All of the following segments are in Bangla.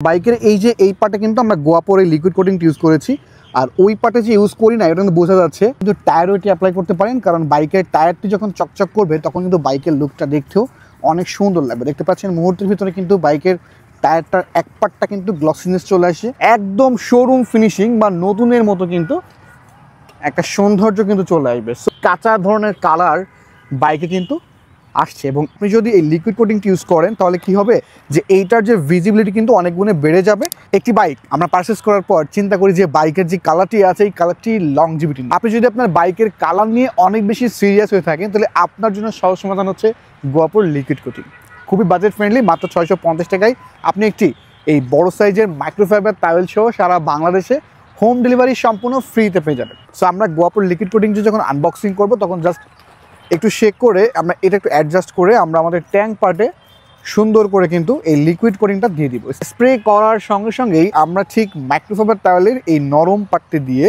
বাইকের এই পার্টে কিন্তু আমরা গোয়াপোর এই লিকুইড কোটিংটা ইউজ করেছি। আর ওই পার্টে যে ইউজ করি না এটা কিন্তু বোঝা যাচ্ছে, কিন্তু টায়ারও এটি অ্যাপ্লাই করতে পারেন, কারণ বাইকের টায়ারটি যখন চকচক করবে তখন কিন্তু বাইকের লুকটা দেখতেও অনেক সুন্দর লাগবে। দেখতে পাচ্ছেন মুহূর্তের ভিতরে কিন্তু বাইকের টায়ারটার এক পার্টটা কিন্তু গ্লসিনেস চলে আসে, একদম শোরুম ফিনিশিং বা নতুনের মতো কিন্তু একটা সৌন্দর্য কিন্তু চলে আসবে। সো কাঁচা ধরনের কালার বাইকে কিন্তু আসছে, এবং আপনি যদি এই লিকুইড কোটিংটি ইউজ করেন তাহলে কি হবে যে এইটার যে ভিজিবিলিটি কিন্তু অনেক গুণে বেড়ে যাবে। একটি বাইক আমরা পারচেস করার পর চিন্তা করি যে বাইকের যে কালারটি আছে এই কালারটি লংজিভিটি। আপনি যদি আপনার বাইকের কালার নিয়ে অনেক বেশি সিরিয়াস হয়ে থাকেন তাহলে আপনার জন্য সহজ সমাধান হচ্ছে গোয়াপোর লিকুইড কোটিং। খুবই বাজেট ফ্রেন্ডলি, মাত্র 650 টাকায় আপনি একটি এই বড় সাইজের মাইক্রোফাইবার টাওয়েল সহ সারা বাংলাদেশে হোম ডেলিভারি সম্পূর্ণ ফ্রিতে পেয়ে যাবেন। সো আমরা গোয়াপোর লিকুইড কোটিংটি যখন আনবক্সিং করবো তখন জাস্ট একটু শেক করে আমরা এটা একটু অ্যাডজাস্ট করে আমরা আমাদের ট্যাঙ্ক পার্টে সুন্দর করে কিন্তু এই লিকুইড কোটিংটা দিয়ে দিব। স্প্রে করার সঙ্গে সঙ্গেই আমরা ঠিক মাইক্রোফাইবার টাওয়েলের এই নরম পার্টটি দিয়ে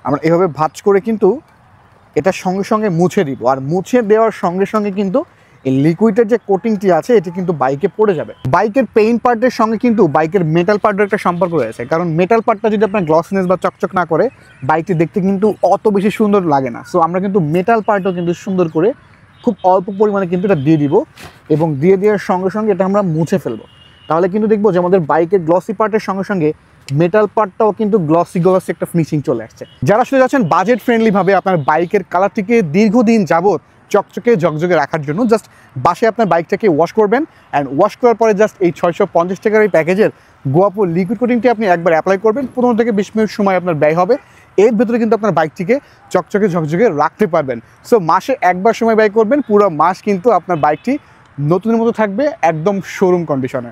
আমরা এভাবে ভাঁজ করে কিন্তু এটা সঙ্গে সঙ্গে মুছে দিব। আর মুছে দেওয়ার সঙ্গে সঙ্গে কিন্তু এই লিকুইডের যে কোটিংটি আছে এটি কিন্তু বাইকে পড়ে যাবে। বাইকের পেইন্ট পার্টের সঙ্গে কিন্তু বাইকের মেটাল পার্টের একটা সম্পর্ক রয়েছে, কারণ মেটাল পার্টটা যদি আপনার গ্লসিনেস বা চকচক না করে বাইকটি দেখতে কিন্তু অত বেশি সুন্দর লাগে না। সো আমরা কিন্তু মেটাল পার্টও কিন্তু সুন্দর করে খুব অল্প পরিমাণে কিন্তু এটা দিয়ে দিব, এবং দিয়ে দেওয়ার সঙ্গে সঙ্গে এটা আমরা মুছে ফেলবো। তাহলে কিন্তু দেখবো যে আমাদের বাইকের গ্লসি পার্টের সঙ্গে সঙ্গে মেটাল পার্টটাও কিন্তু গ্লসি একটা ফিনিশিং চলে আসছে। যারা আসলে যাচ্ছেন বাজেট ফ্রেন্ডলিভাবে আপনার বাইকের কালারটিকে দীর্ঘদিন যাবত চকচকে ঝকঝকে রাখার জন্য, জাস্ট বাসে আপনার বাইকটাকে ওয়াশ করবেন, অ্যান্ড ওয়াশ করার পরে জাস্ট এই 650 টাকার এই প্যাকেজের গোয়াপোর লিকুইড কোটিংটি আপনি একবার অ্যাপ্লাই করবেন। 15 থেকে 20 মিনিট সময় আপনার ব্যয় হবে, এর ভেতরে কিন্তু আপনার বাইকটিকে চকচকে ঝকঝকে রাখতে পারবেন। সো মাসে একবার সময় ব্যয় করবেন, পুরো মাস কিন্তু আপনার বাইকটি নতুনের মতো থাকবে, একদম শোরুম কন্ডিশনে।